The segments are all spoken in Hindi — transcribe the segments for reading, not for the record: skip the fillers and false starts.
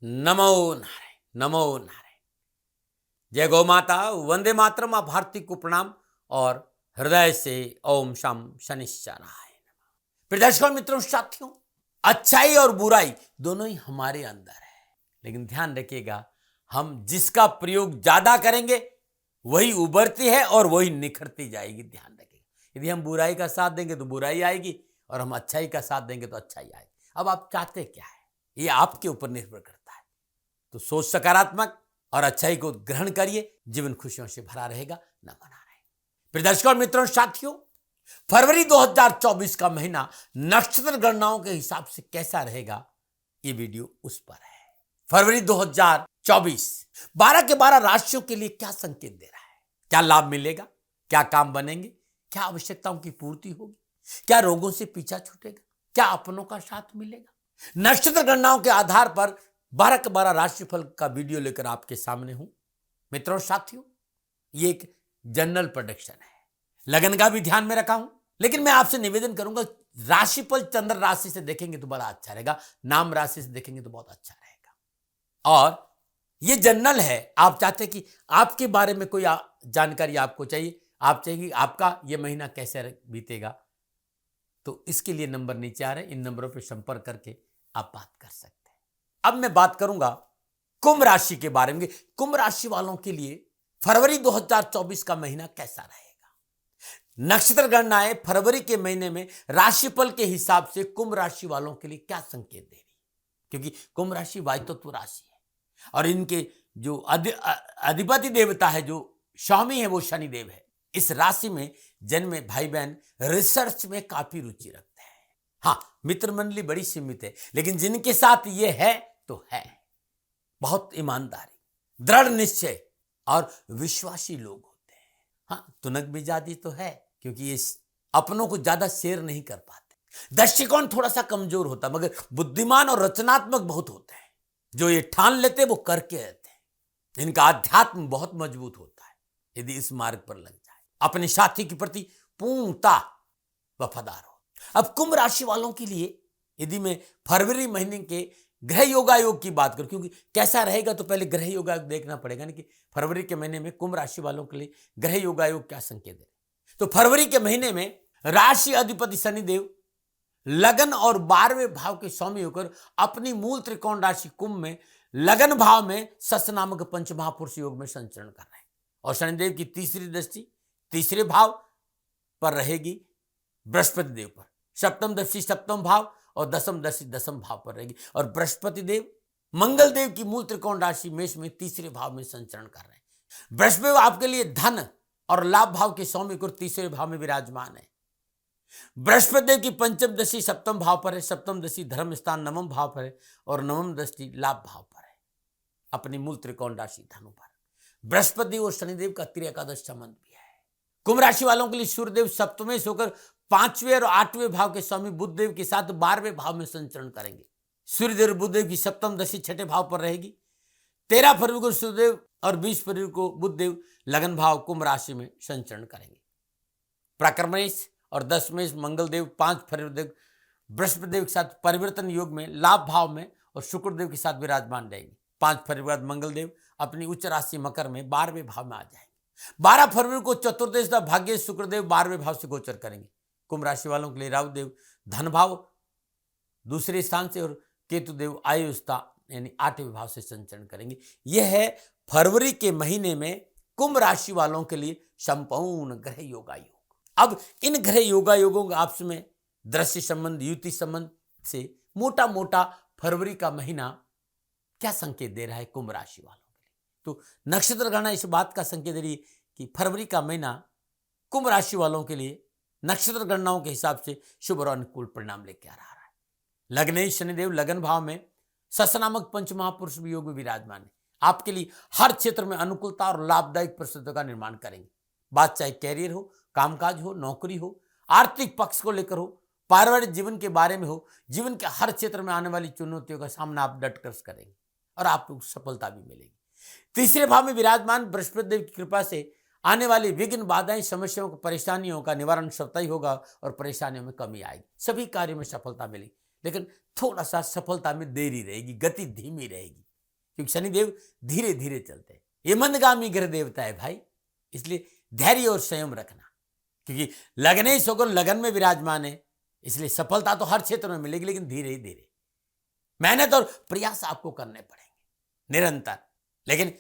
नमो नारायण, नमो नारायण। जय गौ माता, वंदे मातरम। आप भारती को प्रणाम और हृदय से ओम शम शनिश्चराय नमः। प्रिय दर्शकों, मित्रों, साथियों, अच्छाई और बुराई दोनों ही हमारे अंदर है, लेकिन ध्यान रखिएगा, हम जिसका प्रयोग ज्यादा करेंगे वही उभरती है और वही निखरती जाएगी। ध्यान रखिएगा, यदि हम बुराई का साथ देंगे तो बुराई आएगी और हम अच्छाई का साथ देंगे तो अच्छाई आएगी। अब आप चाहते क्या है, ये आपके ऊपर निर्भर करता है। तो सोच सकारात्मक और अच्छाई को ग्रहण करिए, जीवन खुशियों से भरा रहेगा। नमो नारायण। प्रिय दर्शकों, मित्रों, साथियों, फरवरी 2024 का महीना नक्षत्र गणनाओं के हिसाब से कैसा रहेगा, ये वीडियो उस पर है। फरवरी 2024 12 के 12 राशियों के लिए क्या संकेत दे रहा है? क्या लाभ मिलेगा? क्या काम बनेंगे? क्या आवश्यकताओं की पूर्ति होगी? क्या रोगों से पीछा छूटेगा? क्या अपनों का साथ मिलेगा? नक्षत्र गणनाओं के आधार पर 12 के 12 राशिफल का वीडियो लेकर आपके सामने हूं। मित्रों, साथियों, ये एक जनरल प्रेडिक्शन है, लगन का भी ध्यान में रखा हूं, लेकिन मैं आपसे निवेदन करूंगा, राशिफल चंद्र राशि से देखेंगे तो बड़ा अच्छा रहेगा, नाम राशि से देखेंगे तो बहुत अच्छा रहेगा। और ये जनरल है, आप चाहते कि आपके बारे में कोई जानकारी आपको चाहिए, आप चाहिए आपका ये महीना कैसे बीतेगा, तो इसके लिए नंबर नीचे आ रहे हैं, इन नंबरों पर संपर्क करके आप बात कर सकते हैं। अब मैं बात करूंगा कुंभ राशि के बारे में। कुंभ राशि वालों के लिए फरवरी 2024 का महीना कैसा रहेगा? नक्षत्र गणनाएं फरवरी के महीने में राशिफल के हिसाब से कुंभ राशि वालों के लिए क्या संकेत दे रही है? क्योंकि कुंभ राशि वायुतत्व राशि है और इनके जो अधिपति देवता है, जो स्वामी है, वो शनिदेव है। इस राशि में जन्मे भाई बहन रिसर्च में काफी रुचि रखते हैं। हाँ, मित्र मंडली बड़ी सीमित है, लेकिन जिनके साथ ये है तो है। बहुत ईमानदारी, दृढ़ निश्चय और विश्वासी लोग होते हैं। हाँ, तुनक मिजाजी तो है, क्योंकि ये अपनों को ज्यादा शेयर नहीं कर पाते। दृष्टिकोण थोड़ा सा कमजोर होता, मगर बुद्धिमान और रचनात्मक बहुत होते हैं। जो ये ठान लेते वो करके रहते हैं। इनका अध्यात्म बहुत मजबूत होता है। यदि इस मार्ग पर लग जाए, अपने साथी के प्रति पूर्णता वफादार हो। अब कुंभ राशि वालों के लिए यदि मैं फरवरी महीने के ग्रह योगायोग की बात करूं, क्योंकि कैसा रहेगा तो पहले ग्रह योगायोग देखना पड़ेगा ना, कि फरवरी के महीने में कुंभ राशि वालों के लिए ग्रह योगायोग क्या संकेत है। तो फरवरी के महीने में राशि अधिपति शनिदेव लगन और 12वें भाव के स्वामी होकर अपनी मूल त्रिकोण राशि कुंभ में लगन भाव में सस नामक पंच महापुरुष योग में संचरण कर रहे हैं। और शनिदेव की तीसरी दृष्टि तीसरे भाव पर रहेगी बृहस्पति देव पर, सप्तम दृष्टि सप्तम भाव और दसम दृष्टि दसम भाव पर रहेगी। और बृहस्पति देव मंगल देव की मूल त्रिकोण राशि मेष में तीसरे भाव में संचरण कर रहे हैं। बृहस्पति आपके लिए धन और लाभ भाव के स्वामी को तीसरे भाव में विराजमान है। बृहस्पति देव की पंचम दृष्टि सप्तम भाव पर है, सप्तम दृष्टि धर्म स्थान नवम भाव पर है और नवम दृष्टि लाभ भाव पर है, अपनी मूल त्रिकोण राशि धनु पर। बृहस्पति और शनिदेव का त्रिएकादश संबंध भी है। कुंभ राशि वालों के लिए सूर्यदेव सप्तमेश होकर 5वें और 8वें भाव के स्वामी बुध देव के साथ 12वें भाव में संचरण करेंगे। सूर्यदेव बुध देव की सप्तम दशा छठे भाव पर रहेगी। 13 फरवरी को सूर्यदेव और 20 फरवरी को बुध देव लगन भाव कुंभ राशि में संचरण करेंगे। प्राक्रमेश और 10वें मंगल देव 5 फरवरी देव बृहस्पति देव के साथ परिवर्तन योग में लाभ भाव में और शुक्र देव के साथ विराजमान रहेंगे। 5 फरवरी बाद मंगल देव अपनी उच्च राशि मकर में 12वें भाव में आ जाएंगे। 12 फरवरी को चतुर्दश भाग्य शुक्रदेव 12वें भाव से गोचर करेंगे। कुंभ राशि वालों के लिए राहु देव धन भाव दूसरे स्थान से और केतु देव आयुस्था यानी 8वें भाव से संचरण करेंगे। यह है फरवरी के महीने में कुंभ राशि वालों के लिए संपूर्ण ग्रह योगायोग। अब इन ग्रह योगायोगों के आपस में दृश्य संबंध, युति संबंध से मोटा मोटा फरवरी का महीना क्या संकेत दे रहा है कुंभ राशि वालों के लिए? तो नक्षत्र गणना इस बात का संकेत दे रही है कि फरवरी का महीना कुंभ राशि वालों के लिए नक्षत्र गणनाओं के हिसाब से शुभ और अनुकूल परिणाम लेकर आ रहा है। लग्न शनिदेव लगन भाव में सस नामक पंच महापुरुष योग में विराजमान है। आपके लिए हर क्षेत्र में अनुकूलता और लाभदायक परिस्थितियों का निर्माण करेंगे। बात चाहे कैरियर हो, कामकाज हो, नौकरी हो, आर्थिक पक्ष को लेकर हो, पारिवारिक जीवन के बारे में हो, जीवन के हर क्षेत्र में आने वाली चुनौतियों का सामना आप डटकर करेंगे और आपको सफलता भी मिलेगी। तीसरे भाव में विराजमान बृहस्पति देव की कृपा से आने वाली विघ्न बाधाएं समस्याओं परेशानियों का निवारण स्वतः ही होगा और परेशानियों में कमी आएगी। सभी कार्यों में सफलता मिलेगी, लेकिन थोड़ा सा सफलता में देरी रहेगी, गति धीमी रहेगी। क्योंकि शनिदेव धीरे धीरे चलते हैं। ये मंदगामी ग्रह देवता है भाई, इसलिए धैर्य और संयम रखना, क्योंकि लगने शगुन लगन में विराजमान है, इसलिए सफलता तो हर क्षेत्र में मिलेगी, लेकिन धीरे ही धीरे मेहनत और प्रयास आपको करने पड़ेंगे निरंतर। लेकिन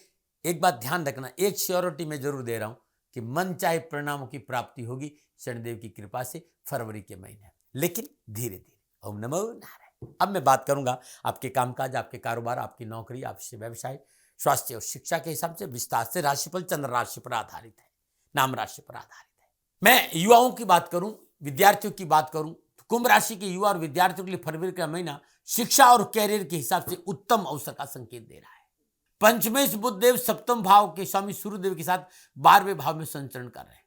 एक बात ध्यान रखना, एक श्योरिटी मैं जरूर दे रहा हूं कि मन चाहे परिणामों की प्राप्ति होगी शनिदेव की कृपा से फरवरी के महीने, लेकिन धीरे धीरे। ओम नमो नारायण। अब मैं बात करूंगा आपके कामकाज, आपके कारोबार, आपकी नौकरी, आपसे व्यवसाय, स्वास्थ्य और शिक्षा के हिसाब से विस्तार से। राशिफल चंद्र राशि पर आधारित है, नाम राशि पर आधारित है। मैं युवाओं की बात करूं, विद्यार्थियों की बात करूं तो कुंभ राशि के युवा और विद्यार्थियों के लिए फरवरी का महीना शिक्षा और कैरियर के हिसाब से उत्तम अवसर का संकेत दे रहा है। पंचमेश बुधदेव सप्तम भाव के स्वामी सूर्यदेव के साथ 12वें भाव में संचरण कर रहे हैं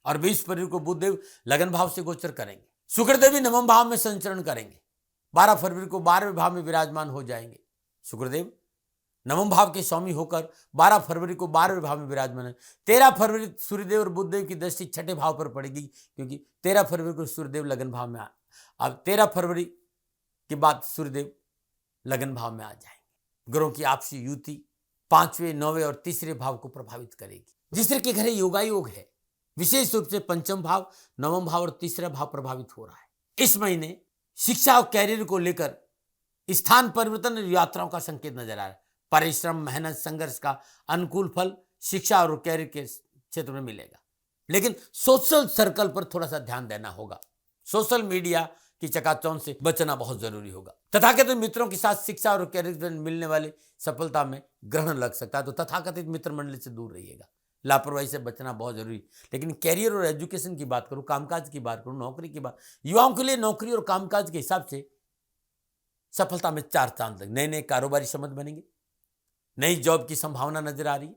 और 20 फरवरी को बुधदेव लगन भाव से गोचर करेंगे। शुक्रदेव भी नवम भाव में संचरण करेंगे। 12 फरवरी को 12वें भाव में विराजमान हो जाएंगे। शुक्रदेव नवम भाव के स्वामी होकर 12 फरवरी को 12वें भाव में विराजमान है। 13 फरवरी सूर्यदेव और बुधदेव की दृष्टि छठे भाव पर पड़ेगी, क्योंकि 13 फरवरी को सूर्यदेव लगन भाव में अब 13 फरवरी के बाद सूर्यदेव लगन भाव में आ जाएंगे। ग्रहों की आपसी युति 5वें, 9वें और 3रे भाव को प्रभावित करेगी। जिस तरह के घर योगायोग है, विशेष रूप से पंचम भाव, नवम भाव और 3रा भाव प्रभावित हो रहा है। इस महीने शिक्षा और कैरियर को लेकर स्थान परिवर्तन और यात्राओं का संकेत नजर आ रहा है। परिश्रम, मेहनत, संघर्ष का अनुकूल फल शिक्षा और कैरियर के क्षेत्र में मिलेगा, लेकिन सोशल सर्कल पर थोड़ा सा ध्यान देना होगा। सोशल मीडिया की चकाचौंध से बचना बहुत जरूरी होगा। तथाकथित मित्रों के साथ शिक्षा और कैरियर में मिलने वाले सफलता में ग्रहण लग सकता है, तो तथाकथित मित्र मंडली से दूर रहिएगा। लापरवाही से बचना बहुत जरूरी। लेकिन कैरियर और एजुकेशन की बात करूं, कामकाज की बात करूं, नौकरी की बात, युवाओं के लिए नौकरी और कामकाज के हिसाब से सफलता में 4 चांद लगे। नए नए कारोबारी संबंध बनेंगे, नई जॉब की संभावना नजर आ रही है,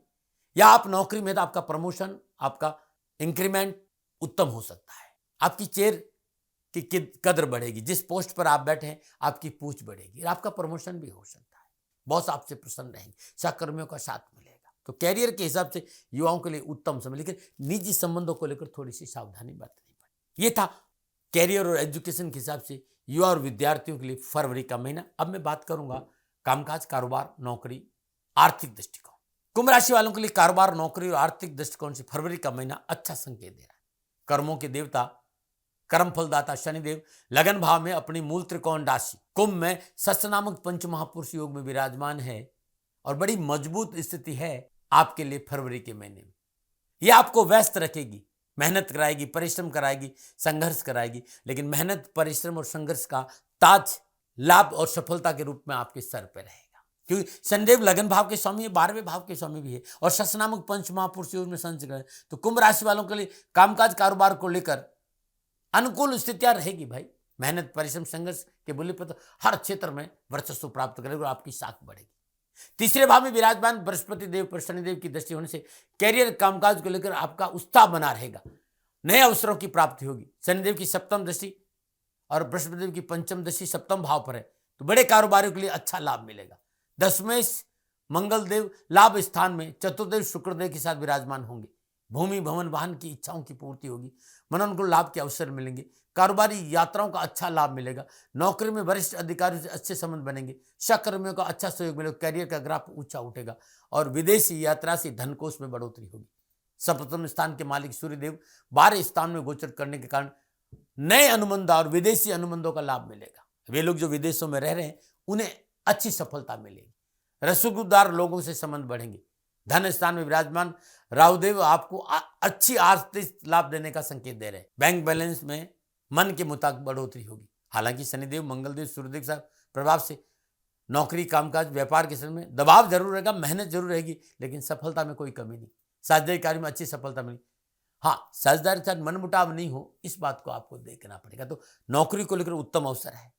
या आप नौकरी में तो आपका प्रमोशन, आपका इंक्रीमेंट उत्तम हो सकता है। आपकी चेयर की कदर बढ़ेगी, जिस पोस्ट पर आप बैठे हैं आपकी पूछ बढ़ेगी और आपका प्रमोशन भी हो सकता है। बॉस आपसे प्रसन्न रहेंगे, सहकर्मियों का साथ मिलेगा। तो कैरियर के हिसाब से युवाओं के लिए उत्तम समय, लेकिन निजी संबंधों को लेकर थोड़ी सी सावधानी बरतनी पड़ेगी। ये था कैरियर और एजुकेशन के हिसाब से युवा और विद्यार्थियों के लिए फरवरी का महीना। अब मैं बात करूंगा कामकाज, कारोबार, नौकरी, आर्थिक दृष्टिकोण। कुंभ राशि वालों के लिए कारोबार, नौकरी और आर्थिक दृष्टिकोण से फरवरी का महीना अच्छा संकेत दे रहा है। कर्मों के देवता, कर्म फलदाता शनिदेव लगन भाव में अपनी मूल त्रिकोण राशि कुंभ में शस्त्र नामक पंच महापुरुष योग में विराजमान है और बड़ी मजबूत स्थिति है आपके लिए फरवरी के महीने में। यह आपको व्यस्त रखेगी, मेहनत कराएगी, परिश्रम कराएगी, संघर्ष कराएगी, लेकिन मेहनत, परिश्रम और संघर्ष का ताज लाभ और सफलता के रूप में आपके सर पर रहेगा, क्योंकि शनिदेव लगन भाव के स्वामी है, 12वें भाव के स्वामी भी है और शस्त्र नामक पंच महापुरुष योग में संचरण। तो कुंभ राशि वालों के लिए कामकाज, कारोबार को लेकर अनुकूल स्थितियां रहेगी भाई। मेहनत, परिश्रम, संघर्ष के बल पर तो हर क्षेत्र में वर्चस्व प्राप्त करेगा और आपकी साख बढ़ेगी। 3रे भाव में विराजमान बृहस्पति देव पर शनिदेव की दृष्टि होने से कैरियर, कामकाज को लेकर आपका उत्साह बना रहेगा, नए अवसरों की प्राप्ति होगी। शनिदेव की सप्तम दृष्टि और बृहस्पति देव की पंचम दृष्टि सप्तम भाव पर है, तो बड़े कारोबारियों के लिए अच्छा लाभ मिलेगा। दशमेश मंगल देव लाभ स्थान में चतुर्देव शुक्रदेव के साथ विराजमान होंगे। भूमि, भवन, वाहन की इच्छाओं की पूर्ति होगी। मनोनुकूल लाभ के अवसर मिलेंगे। कारोबारी यात्राओं का अच्छा लाभ मिलेगा। नौकरी में वरिष्ठ अधिकारियों से अच्छे संबंध बनेंगे। सहकर्मियों का अच्छा सहयोग मिलेगा। कैरियर का ग्राफ ऊंचा उठेगा और विदेशी यात्रा से धनकोष में बढ़ोतरी होगी। सप्तम स्थान के मालिक सूर्यदेव 12 स्थान में गोचर करने के कारण नए अनुबंध और विदेशी अनुबंधों का लाभ मिलेगा। वे लोग जो विदेशों में रह रहे हैं उन्हें अच्छी सफलता मिलेगी। रसूखदार लोगों से संबंध बढ़ेंगे। धन स्थान में विराजमान राहुदेव आपको अच्छी आर्थिक लाभ देने का संकेत दे रहे हैं। बैंक बैलेंस में मन के मुताबिक बढ़ोतरी होगी। हालांकि शनिदेव, मंगलदेव, सूर्यदेव के साथ प्रभाव से नौकरी, कामकाज, व्यापार के समय में दबाव जरूर रहेगा, मेहनत जरूर रहेगी, लेकिन सफलता में कोई कमी नहीं। साझेदारी कार्य में अच्छी सफलता मिली। हाँ, साझेदारी के साथ मनमुटाव नहीं हो, इस बात को आपको देखना पड़ेगा। तो नौकरी को लेकर उत्तम अवसर है।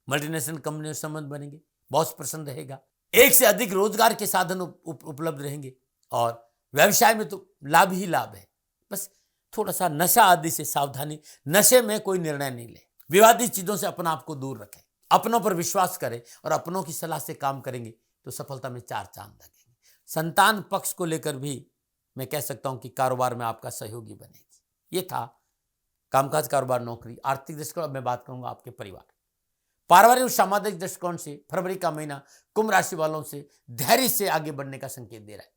मल्टीनेशनल कंपनियों से संबंध बनेंगे, बॉस प्रसन्न रहेगा, एक से अधिक रोजगार के साधन उपलब्ध रहेंगे और व्यवसाय में तो लाभ ही लाभ है। बस थोड़ा सा नशा आदि से सावधानी, नशे में कोई निर्णय नहीं ले, विवादित चीजों से अपना आपको दूर रखें, अपनों पर विश्वास करें और अपनों की सलाह से काम करेंगे तो सफलता में 4 चांद लगेंगे। संतान पक्ष को लेकर भी मैं कह सकता हूं कि कारोबार में आपका सहयोगी बनेगी। ये था कामकाज, कारोबार, नौकरी, आर्थिक दृष्टिकोण। अब मैं बात करूंगा आपके परिवार। पारिवारिक और सामाजिक दृष्टिकोण से फरवरी का महीना कुंभ राशि वालों से धैर्य से आगे बढ़ने का संकेत दे रहा है।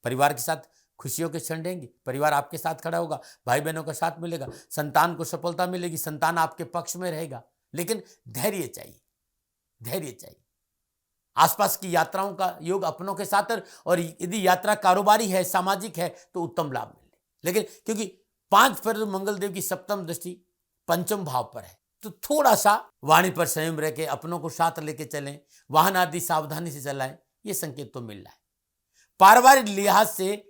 परिवार के साथ खुशियों के क्षण रहेंगे, परिवार आपके साथ खड़ा होगा, भाई बहनों का साथ मिलेगा, संतान को सफलता मिलेगी, संतान आपके पक्ष में रहेगा, लेकिन धैर्य चाहिए, धैर्य चाहिए। आसपास की यात्राओं का योग अपनों के साथ, और यदि यात्रा कारोबारी है, सामाजिक है, तो उत्तम लाभ मिले। लेकिन क्योंकि 5 फरवरी मंगल देव की सप्तम दृष्टि पंचम भाव पर है, तो थोड़ा सा वाणी पर संयम रह के अपनों को साथ लेके चलें, वाहन आदि सावधानी से चलाएं, ये संकेत तो मिल रहा है। पारिवारिक लिहाज से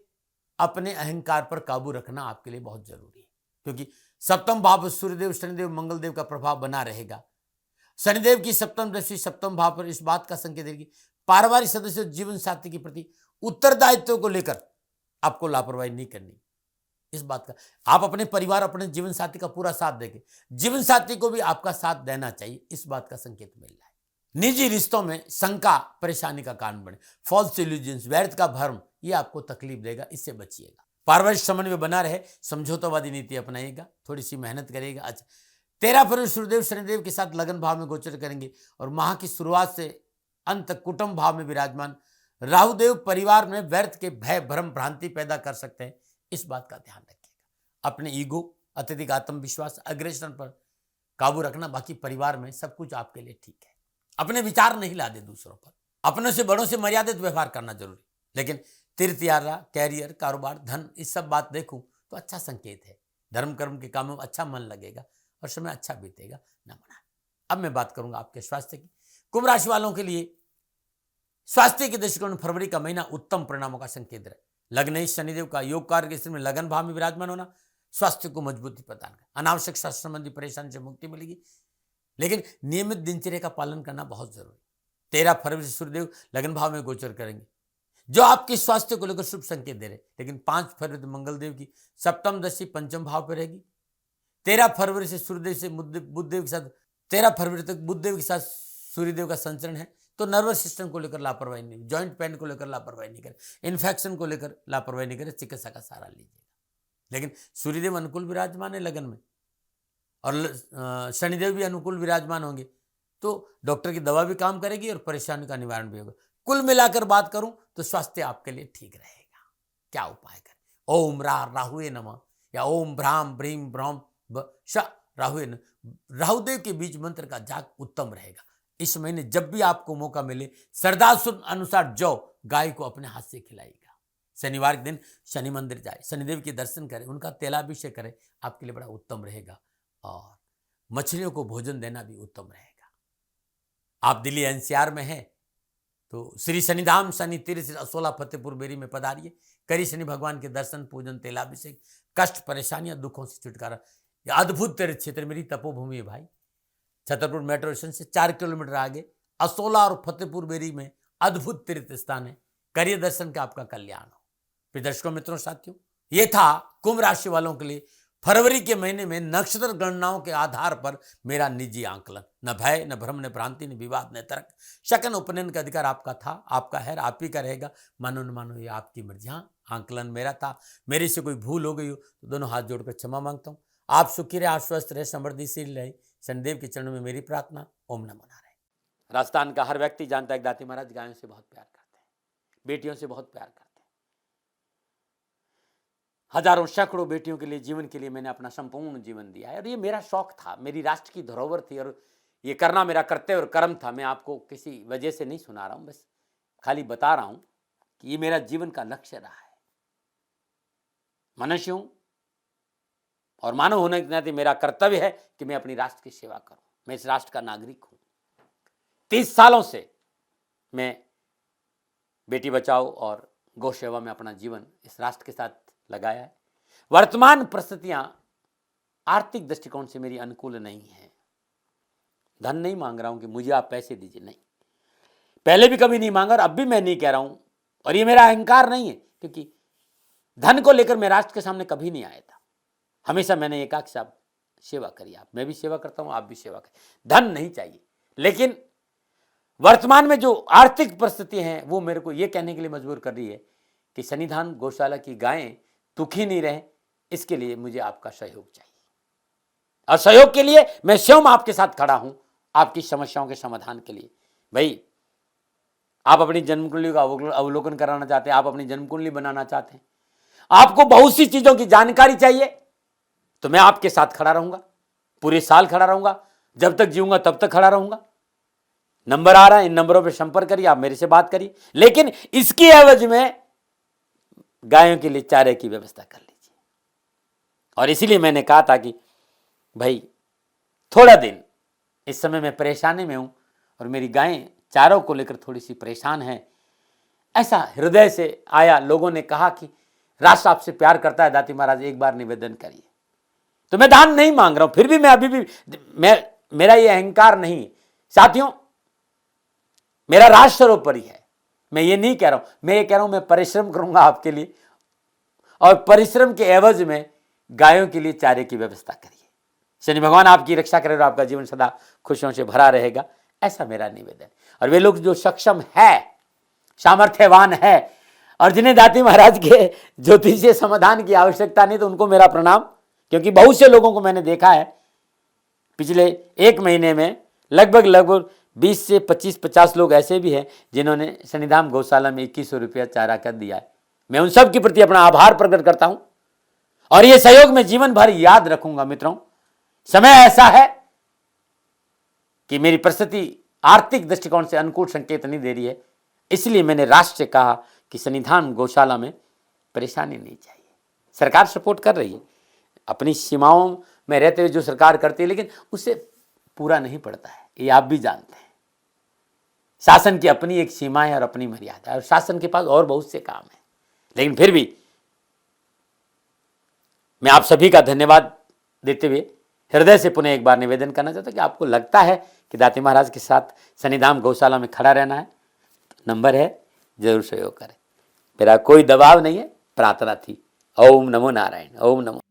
अपने अहंकार पर काबू रखना आपके लिए बहुत जरूरी है, क्योंकि सप्तम भाव सूर्यदेव, शनिदेव, मंगलदेव का प्रभाव बना रहेगा। शनिदेव की सप्तम दृष्टि सप्तम भाव पर इस बात का संकेत देगी, पारिवारिक सदस्य जीवन साथी के प्रति उत्तरदायित्व को लेकर आपको लापरवाही नहीं करनी। इस बात का आप अपने परिवार, अपने जीवन साथी का पूरा साथ देंगे, जीवन साथी को भी आपका साथ देना चाहिए, इस बात का संकेत मिल रहा है। निजी रिश्तों में शंका परेशानी का कारण बने, फॉल्स इल्यूजन्स, व्यर्थ का भ्रम, ये आपको तकलीफ देगा, इससे बचिएगा। पारिवारिक समन्वय बना रहे, समझौतावादी नीति अपनाइएगा, थोड़ी सी मेहनत करिएगा। अच्छा, 13 फरवरी सूर्यदेव शनिदेव के साथ लगन भाव में गोचर करेंगे और माह की शुरुआत से अंत तक कुटुंब भाव में विराजमान राहुदेव परिवार में व्यर्थ के भय, भ्रम, भ्रांति पैदा कर सकते हैं, इस बात का ध्यान रखिएगा। अपने ईगो, अत्यधिक आत्मविश्वास, अग्रेशन पर काबू रखना, बाकी परिवार में सब कुछ आपके लिए ठीक है। अपने विचार नहीं ला दे दूसरों पर, अपनों से बड़ों से मर्यादित व्यवहार करना जरूरी, लेकिन तीर्थ यात्रा, कैरियर, कारोबार, धन, इस सब बात देखूं तो अच्छा संकेत है। धर्म कर्म के कामों में अच्छा मन लगेगा और समय अच्छा बीतेगा, न मना। अब मैं बात करूंगा आपके स्वास्थ्य की। कुंभ राशि वालों के लिए स्वास्थ्य के दृष्टिकोण में फरवरी का महीना उत्तम परिणामों का संकेत है। लग्न शनिदेव का योग कार्य के स्थिति में लगन भाव में विराजमान होना स्वास्थ्य को मजबूती प्रदान कर, अनावश्यक स्वास्थ्य संबंधी परेशानी से मुक्ति मिलेगी, लेकिन नियमित दिनचर्या का पालन करना बहुत जरूरी। 13 फरवरी से सूर्यदेव लगन भाव में गोचर करेंगे, जो आपके स्वास्थ्य को लेकर शुभ संकेत दे रहे, लेकिन 5 फरवरी मंगलदेव की सप्तम दृष्टि पंचम भाव पर रहेगी। 13 फरवरी से सूर्यदेव से बुधदेव के साथ 13 फरवरी तक बुधदेव के साथ सूर्यदेव का संचरण है, तो नर्वस सिस्टम को लेकर लापरवाही नहीं, जॉइंट पेन को लेकर लापरवाही नहीं करें, इन्फेक्शन को लेकर लापरवाही नहीं करें, चिकित्सा का सहारा लीजिएगा। लेकिन सूर्यदेव अनुकूल विराजमान है लगन में, और शनिदेव भी अनुकूल विराजमान होंगे, तो डॉक्टर की दवा भी काम करेगी और परेशानी का निवारण भी होगा। कुल मिलाकर बात करूं तो स्वास्थ्य आपके लिए ठीक रहेगा। क्या उपाय करें? ओम राहुए नमः या ओम भ्राम ब्रीम ब्रह्म राहुए नमः, राहुदेव के बीज मंत्र का जाप उत्तम रहेगा। इस महीने जब भी आपको मौका मिले, श्रद्धासुद अनुसार जौ गाय को अपने हाथ से खिलाएगा। शनिवार के दिन शनि मंदिर जाए, शनिदेव के दर्शन करें, उनका तेलाभिषेक करें, आपके लिए बड़ा उत्तम रहेगा। और मछलियों को भोजन देना भी उत्तम रहेगा। आप दिल्ली एनसीआर में हैं तो श्री शनिधाम शनि तीर्थ 16 फतेहपुर बेरी में पधारिए, करिए शनि भगवान के दर्शन, पूजन, तेलाभिषेक, कष्ट, परेशानियां, दुखों से छुटकारा। यह अद्भुत तीर्थ क्षेत्र मेरी तपोभूमि है भाई। छतरपुर मेट्रो स्टेशन से 4 किलोमीटर आगे असोला और फतेहपुर बेरी में अद्भुत तीर्थ स्थान है, करिए दर्शन का, आपका कल्याण हो। फिर दर्शकों, मित्रों, साथियों, ये था कुंभ राशि वालों के लिए फरवरी के महीने में नक्षत्र गणनाओं के आधार पर मेरा निजी आंकलन। न भय, न भ्रम, न भ्रांति, न विवाद, न तर्क, शकन उपनयन का अधिकार आपका था, आपका है, आप ही का रहेगा। मानो न मानो ये आपकी मर्जी। हाँ, आंकलन मेरा था, मेरे से कोई भूल हो गई हो तो दोनों हाथ जोड़कर क्षमा मांगता हूँ। आप सुखी रहे, आश्वस्त रहे, समृद्धिशील रहे, शनिदेव के चरणों में मेरी प्रार्थना। ओम नमो नारायण। राजस्थान का हर व्यक्ति जानता है कि दाती महाराज गायों से बहुत प्यार करते हैं, बेटियों से बहुत प्यार करते हैं। हजारों सैकड़ों बेटियों के लिए, जीवन के लिए मैंने अपना संपूर्ण जीवन दिया है, और ये मेरा शौक था, मेरी राष्ट्र की धरोहर थी, और ये करना मेरा कर्तव्य और कर्म था। मैं आपको किसी वजह से नहीं सुना रहा हूं, बस खाली बता रहा हूं कि ये मेरा जीवन का लक्ष्य रहा है। मनुष्य हूं और मानव होने के नाते मेरा कर्तव्य है कि मैं अपनी राष्ट्र की सेवा करूं। मैं इस राष्ट्र का नागरिक हूं। 30 सालों से मैं बेटी बचाओ और गौ सेवा में अपना जीवन इस राष्ट्र के साथ लगाया है। वर्तमान परिस्थितियां आर्थिक दृष्टिकोण से मेरी अनुकूल नहीं है। धन नहीं मांग रहा हूं कि मुझे आप पैसे दीजिए, नहीं, पहले भी कभी नहीं मांगा और अब भी मैं नहीं कह रहा हूं, और ये मेरा अहंकार नहीं है, क्योंकि धन को लेकर मैं राष्ट्र के सामने कभी नहीं आया था। हमेशा मैंने ये कहा कि साहब सेवा करिए, आप, मैं भी सेवा करता हूं, आप भी सेवा करिए, धन नहीं चाहिए। लेकिन वर्तमान में जो आर्थिक परिस्थिति हैं वो मेरे को ये कहने के लिए मजबूर कर रही है कि शनिधाम गौशाला की गायें दुखी नहीं रहे, इसके लिए मुझे आपका सहयोग चाहिए, और सहयोग के लिए मैं स्वयं आपके साथ खड़ा हूं। आपकी समस्याओं के समाधान के लिए। भाई, आप अपनी जन्म कुंडली का अवलोकन कराना चाहते हैं, आप अपनी जन्म कुंडली बनाना चाहते हैं, आपको बहुत सी चीजों की जानकारी चाहिए, तो मैं आपके साथ खड़ा रहूंगा, पूरे साल खड़ा रहूंगा, जब तक जीऊंगा तब तक खड़ा रहूंगा। नंबर आ रहा है, इन नंबरों पर संपर्क करिए, आप मेरे से बात करिए, लेकिन इसकी एवज में गायों के लिए चारे की व्यवस्था कर लीजिए। और इसीलिए मैंने कहा था कि भाई थोड़ा दिन इस समय मैं परेशानी में हूं और मेरी गायें चारों को लेकर थोड़ी सी परेशान है। ऐसा हृदय से आया, लोगों ने कहा कि राष्ट्र आपसे प्यार करता है दाती महाराज, एक बार निवेदन करिए। तो मैं दान नहीं मांग रहा हूं, फिर भी मैं अभी भी मेरा ये अहंकार नहीं है साथियों, मेरा राष्ट्र सर्वोपरि है। मैं ये नहीं कह रहा हूं, मैं ये कह रहा हूं मैं परिश्रम करूंगा आपके लिए, और परिश्रम के एवज में गायों के लिए चारे की व्यवस्था करिए। शनि भगवान आपकी रक्षा करे और आपका जीवन सदा खुशियों से भरा रहेगा, ऐसा मेरा निवेदन। और वे लोग जो सक्षम है, सामर्थ्यवान है, और जिन्हें दाती महाराज के ज्योतिषीय समाधान की आवश्यकता नहीं, तो उनको मेरा प्रणाम, क्योंकि बहुत से लोगों को मैंने देखा है पिछले एक महीने में लगभग 20 से 25-50 लोग ऐसे भी हैं जिन्होंने शनिधाम गौशाला में 2100 रुपया चारा कर दिया है। मैं उन सब के प्रति अपना आभार प्रकट करता हूं, और यह सहयोग मैं जीवन भर याद रखूंगा। मित्रों, समय ऐसा है कि मेरी परिस्थिति आर्थिक दृष्टिकोण से अनुकूल संकेत नहीं दे रही है, इसलिए मैंने राष्ट्र से कहा कि शनिधाम गौशाला में परेशानी नहीं चाहिए। सरकार सपोर्ट कर रही है, अपनी सीमाओं में रहते हुए जो सरकार करती है, लेकिन उससे पूरा नहीं पड़ता है, ये आप भी जानते हैं। शासन की अपनी एक सीमा है और अपनी मर्यादा है, और शासन के पास और बहुत से काम है, लेकिन फिर भी मैं आप सभी का धन्यवाद देते हुए हृदय से पुनः एक बार निवेदन करना चाहता हूं कि आपको लगता है कि दाती महाराज के साथ शनिधाम गौशाला में खड़ा रहना है, तो नंबर है, जरूर सहयोग करें। मेरा कोई दबाव नहीं है, प्रार्थना थी। ओम नमो नारायण। ओम नमो।